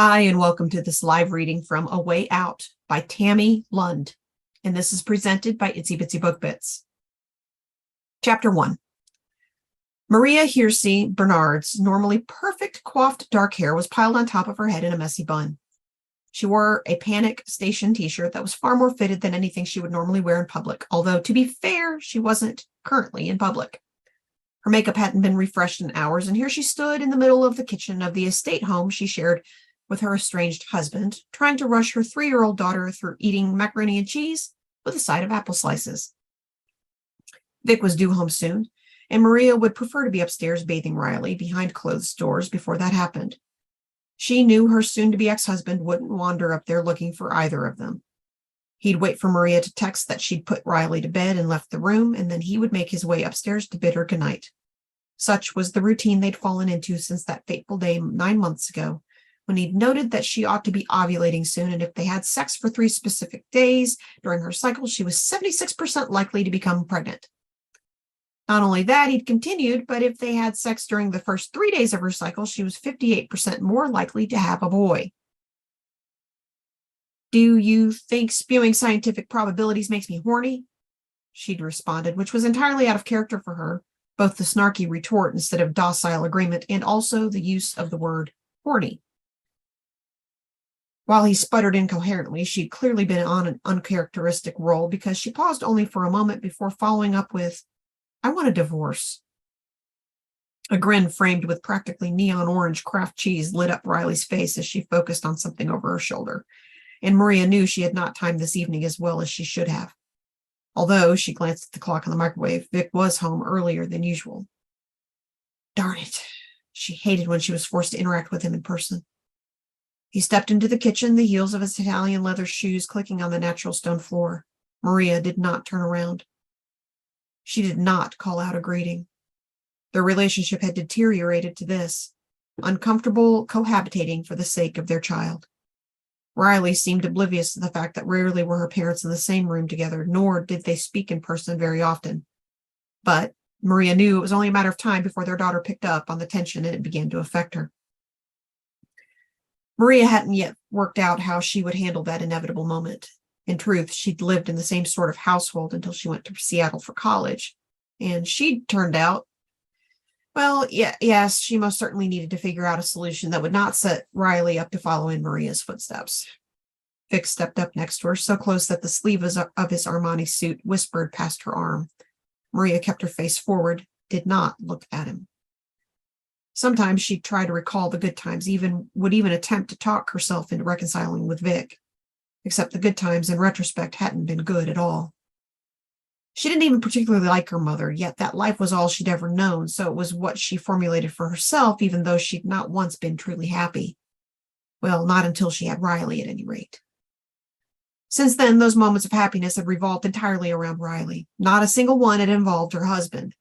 Hi, and welcome to this live reading from A Way Out by Tami, Lund, and this is presented by Itsy Bitsy Book Bits. Chapter 1. Maria Hearsy Bernard's normally perfect coiffed dark hair was piled on top of her head in a messy bun. She wore a Panic Station t-shirt that was far more fitted than anything she would normally wear in public, although, to be fair, she wasn't currently in public. Her makeup hadn't been refreshed in hours, and here she stood in the middle of the kitchen of the estate home she shared with her estranged husband, trying to rush her 3-year-old daughter through eating macaroni and cheese with a side of apple slices. Vic was due home soon, and Maria would prefer to be upstairs bathing Riley behind closed doors before that happened. She knew her soon-to-be ex-husband wouldn't wander up there looking for either of them. He'd wait for Maria to text that she'd put Riley to bed and left the room, and then he would make his way upstairs to bid her goodnight. Such was the routine they'd fallen into since that fateful day 9 months ago, when he'd noted that she ought to be ovulating soon, and if they had sex for 3 specific days during her cycle, she was 76% likely to become pregnant. Not only that, he'd continued, but if they had sex during the first 3 days of her cycle, she was 58% more likely to have a boy. "Do you think spewing scientific probabilities makes me horny?" she'd responded, which was entirely out of character for her, both the snarky retort instead of docile agreement and also the use of the word horny. While he sputtered incoherently, she'd clearly been on an uncharacteristic roll because she paused only for a moment before following up with, "I want a divorce." A grin framed with practically neon orange Kraft cheese lit up Riley's face as she focused on something over her shoulder, and Maria knew she had not timed this evening as well as she should have. Although she glanced at the clock on the microwave, Vic was home earlier than usual. Darn it. She hated when she was forced to interact with him in person. He stepped into the kitchen, the heels of his Italian leather shoes clicking on the natural stone floor. Maria did not turn around. She did not call out a greeting. Their relationship had deteriorated to this, uncomfortable cohabitating for the sake of their child. Riley seemed oblivious to the fact that rarely were her parents in the same room together, nor did they speak in person very often. But Maria knew it was only a matter of time before their daughter picked up on the tension and it began to affect her. Maria hadn't yet worked out how she would handle that inevitable moment. In truth, she'd lived in the same sort of household until she went to Seattle for college, and she'd turned out, well, yes, she most certainly needed to figure out a solution that would not set Riley up to follow in Maria's footsteps. Vic stepped up next to her, so close that the sleeve of his Armani suit whispered past her arm. Maria kept her face forward, did not look at him. Sometimes she'd try to recall the good times, would even attempt to talk herself into reconciling with Vic, except the good times in retrospect hadn't been good at all. She didn't even particularly like her mother, yet that life was all she'd ever known, so it was what she formulated for herself, even though she'd not once been truly happy. Well, not until she had Riley, at any rate. Since then, those moments of happiness had revolved entirely around Riley. Not a single one had involved her husband.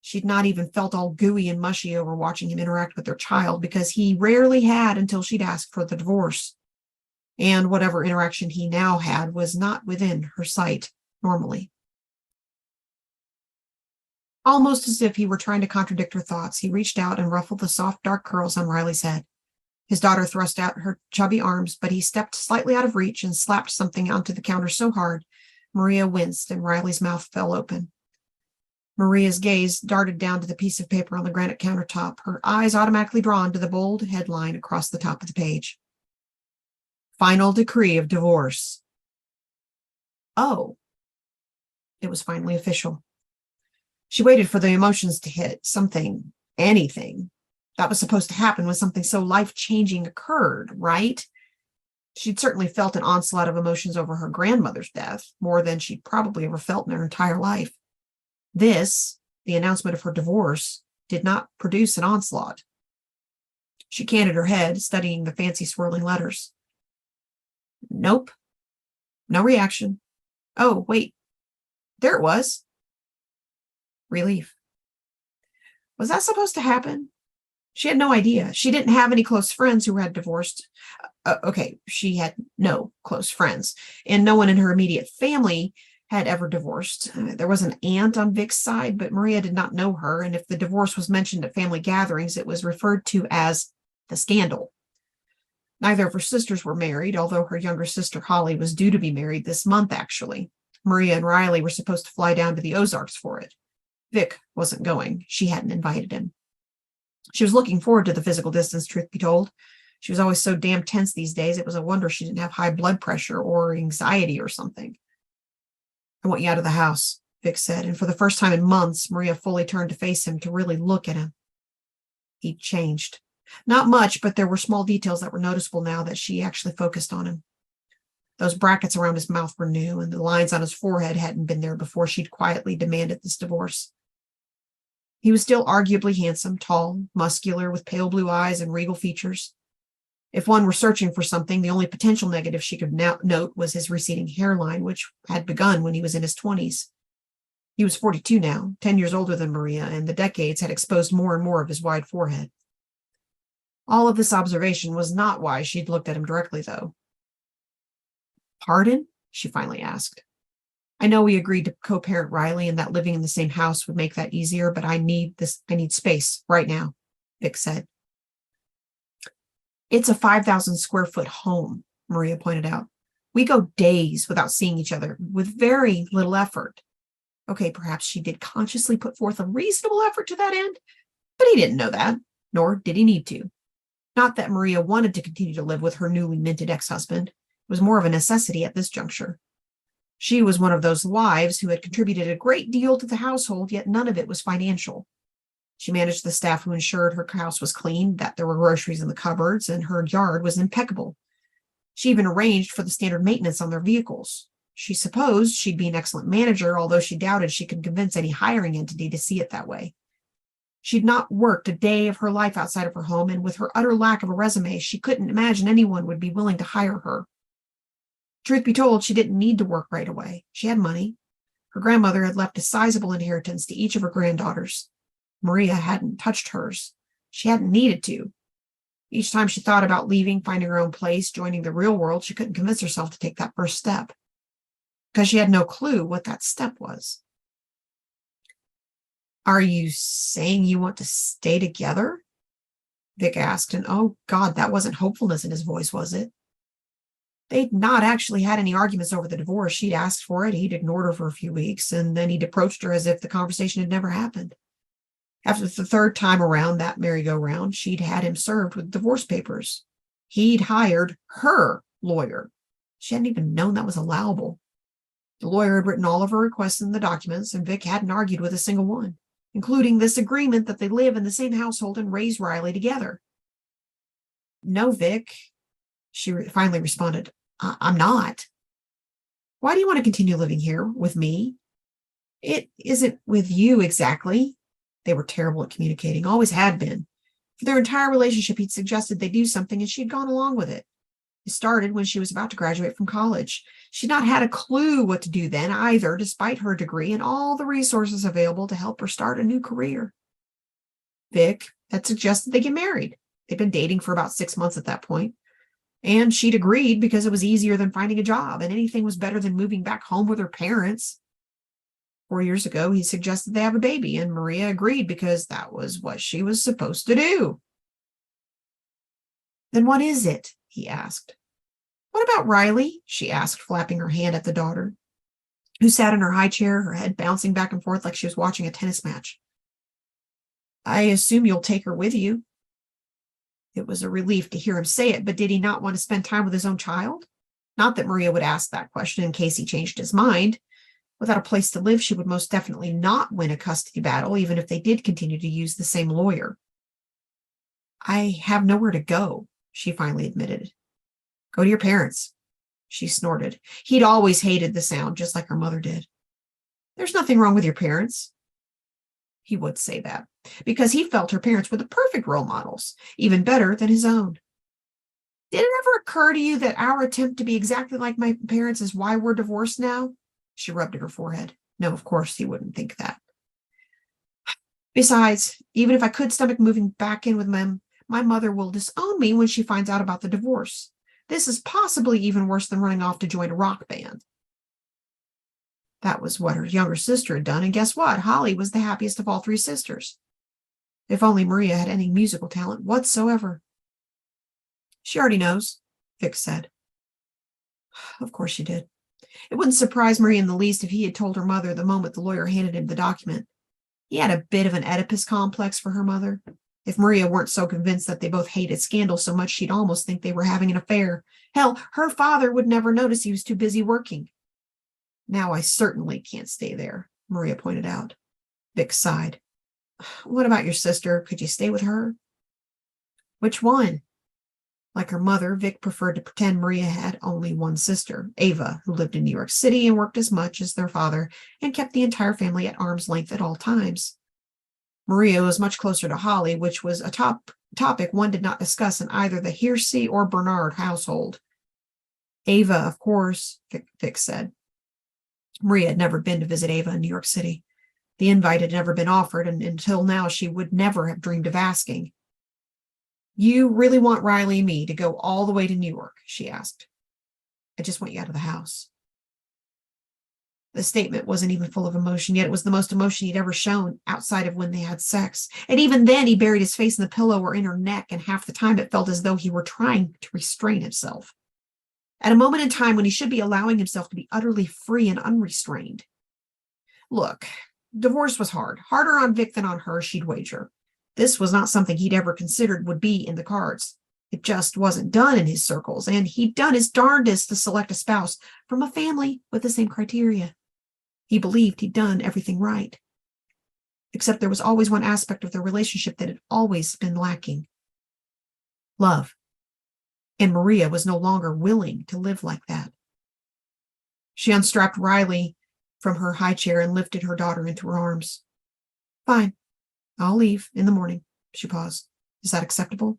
She'd not even felt all gooey and mushy over watching him interact with their child, because he rarely had until she'd asked for the divorce. And whatever interaction he now had was not within her sight normally. Almost as if he were trying to contradict her thoughts, he reached out and ruffled the soft, dark curls on Riley's head. His daughter thrust out her chubby arms, but he stepped slightly out of reach and slapped something onto the counter so hard, Maria winced and Riley's mouth fell open. Maria's gaze darted down to the piece of paper on the granite countertop, her eyes automatically drawn to the bold headline across the top of the page. Final decree of divorce. Oh. It was finally official. She waited for the emotions to hit. Something, anything, that was supposed to happen when something so life-changing occurred, right? She'd certainly felt an onslaught of emotions over her grandmother's death, more than she'd probably ever felt in her entire life. This, the announcement of her divorce, did not produce an onslaught. She canted her head, studying the fancy swirling letters. Nope. No reaction. Oh, wait. There it was. Relief. Was that supposed to happen? She had no idea. She didn't have any close friends who had divorced. Okay, she had no close friends, and no one in her immediate family had ever divorced. There was an aunt on Vic's side, but Maria did not know her, and if the divorce was mentioned at family gatherings, it was referred to as the scandal. Neither of her sisters were married, although her younger sister Holly was due to be married this month, actually. Maria and Riley were supposed to fly down to the Ozarks for it. Vic wasn't going. She hadn't invited him. She was looking forward to the physical distance, truth be told. She was always so damn tense these days, it was a wonder she didn't have high blood pressure or anxiety or something. I want you out of the house, Vic said, and for the first time in months, Maria fully turned to face him to really look at him. He'd changed. Not much, but there were small details that were noticeable now that she actually focused on him. Those brackets around his mouth were new, and the lines on his forehead hadn't been there before she'd quietly demanded this divorce. He was still arguably handsome, tall, muscular, with pale blue eyes and regal features. If one were searching for something, the only potential negative she could note was his receding hairline, which had begun when he was in his 20s. He was 42 now, 10 years older than Maria, and the decades had exposed more and more of his wide forehead. All of this observation was not why she'd looked at him directly, though. Pardon? She finally asked. I know we agreed to co-parent Riley and that living in the same house would make that easier, but I need space right now, Vic said. It's a 5,000 square foot home, Maria pointed out. We go days without seeing each other with very little effort. Okay, perhaps she did consciously put forth a reasonable effort to that end, but he didn't know that, nor did he need to. Not that Maria wanted to continue to live with her newly minted ex-husband. It was more of a necessity at this juncture. She was one of those wives who had contributed a great deal to the household, yet none of it was financial. She managed the staff who ensured her house was clean, that there were groceries in the cupboards, and her yard was impeccable. She even arranged for the standard maintenance on their vehicles. She supposed she'd be an excellent manager, although she doubted she could convince any hiring entity to see it that way. She'd not worked a day of her life outside of her home, and with her utter lack of a resume, she couldn't imagine anyone would be willing to hire her. Truth be told, she didn't need to work right away. She had money. Her grandmother had left a sizable inheritance to each of her granddaughters. Maria hadn't touched hers. She hadn't needed to. Each time she thought about leaving, finding her own place, joining the real world, she couldn't convince herself to take that first step, because she had no clue what that step was. Are you saying you want to stay together? Vic asked, and oh God, that wasn't hopefulness in his voice, was it? They'd not actually had any arguments over the divorce. She'd asked for it, he'd ignored her for a few weeks, and then he'd approached her as if the conversation had never happened. After the third time around that merry-go-round, she'd had him served with divorce papers. He'd hired her lawyer. She hadn't even known that was allowable. The lawyer had written all of her requests in the documents, and Vic hadn't argued with a single one, including this agreement that they live in the same household and raise Riley together. No, Vic, she finally responded. I'm not. Why do you want to continue living here with me? It isn't with you exactly. They were terrible at communicating, always had been. For their entire relationship, he'd suggested they do something, and she'd gone along with it. It started when she was about to graduate from college. She'd not had a clue what to do then either, despite her degree and all the resources available to help her start a new career. Vic had suggested they get married. They'd been dating for about 6 months at that point, and she'd agreed because it was easier than finding a job, and anything was better than moving back home with her parents. 4 years ago, he suggested they have a baby, and Maria agreed because that was what she was supposed to do. Then what is it? He asked. What about Riley? She asked, flapping her hand at the daughter, who sat in her high chair, her head bouncing back and forth like she was watching a tennis match. I assume you'll take her with you. It was a relief to hear him say it, but did he not want to spend time with his own child? Not that Maria would ask that question in case he changed his mind. Without a place to live, she would most definitely not win a custody battle, even if they did continue to use the same lawyer. I have nowhere to go, she finally admitted. Go to your parents, she snorted. He'd always hated the sound, just like her mother did. There's nothing wrong with your parents. He would say that, because he felt her parents were the perfect role models, even better than his own. Did it ever occur to you that our attempt to be exactly like my parents is why we're divorced now? She rubbed at her forehead. No, of course he wouldn't think that. Besides, even if I could stomach moving back in with them, my mother will disown me when she finds out about the divorce. This is possibly even worse than running off to join a rock band. That was what her younger sister had done, and guess what? Holly was the happiest of all three sisters. If only Maria had any musical talent whatsoever. She already knows, Vic said. Of course she did. It wouldn't surprise Maria in the least if he had told her mother the moment the lawyer handed him the document. He had a bit of an Oedipus complex for her mother. If Maria weren't so convinced that they both hated scandal so much, she'd almost think they were having an affair. Hell, her father would never notice he was too busy working. Now I certainly can't stay there, Maria pointed out. Vic sighed. What about your sister? Could you stay with her? Which one? Like her mother, Vic preferred to pretend Maria had only one sister, Ava, who lived in New York City and worked as much as their father and kept the entire family at arm's length at all times. Maria was much closer to Holly, which was a topic one did not discuss in either the Hearsy or Bernard household. Ava, of course, Vic said. Maria had never been to visit Ava in New York City. The invite had never been offered, and until now she would never have dreamed of asking. You really want Riley and me to go all the way to New York? She asked. I just want you out of the house. The statement wasn't even full of emotion, yet it was the most emotion he'd ever shown outside of when they had sex. And even then, he buried his face in the pillow or in her neck, and half the time it felt as though he were trying to restrain himself. At a moment in time when he should be allowing himself to be utterly free and unrestrained. Look, divorce was hard. Harder on Vic than on her, she'd wager. This was not something he'd ever considered would be in the cards. It just wasn't done in his circles, and he'd done his darndest to select a spouse from a family with the same criteria. He believed he'd done everything right. Except there was always one aspect of their relationship that had always been lacking. Love. And Maria was no longer willing to live like that. She unstrapped Riley from her high chair and lifted her daughter into her arms. Fine. I'll leave in the morning. She paused. Is that acceptable?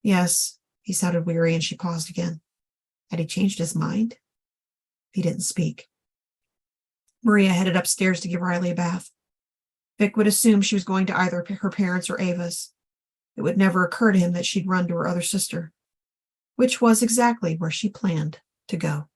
Yes. He sounded weary, and she paused again. Had he changed his mind? He didn't speak. Maria headed upstairs to give Riley a bath. Vic would assume she was going to either her parents or Ava's. It would never occur to him that she'd run to her other sister, which was exactly where she planned to go.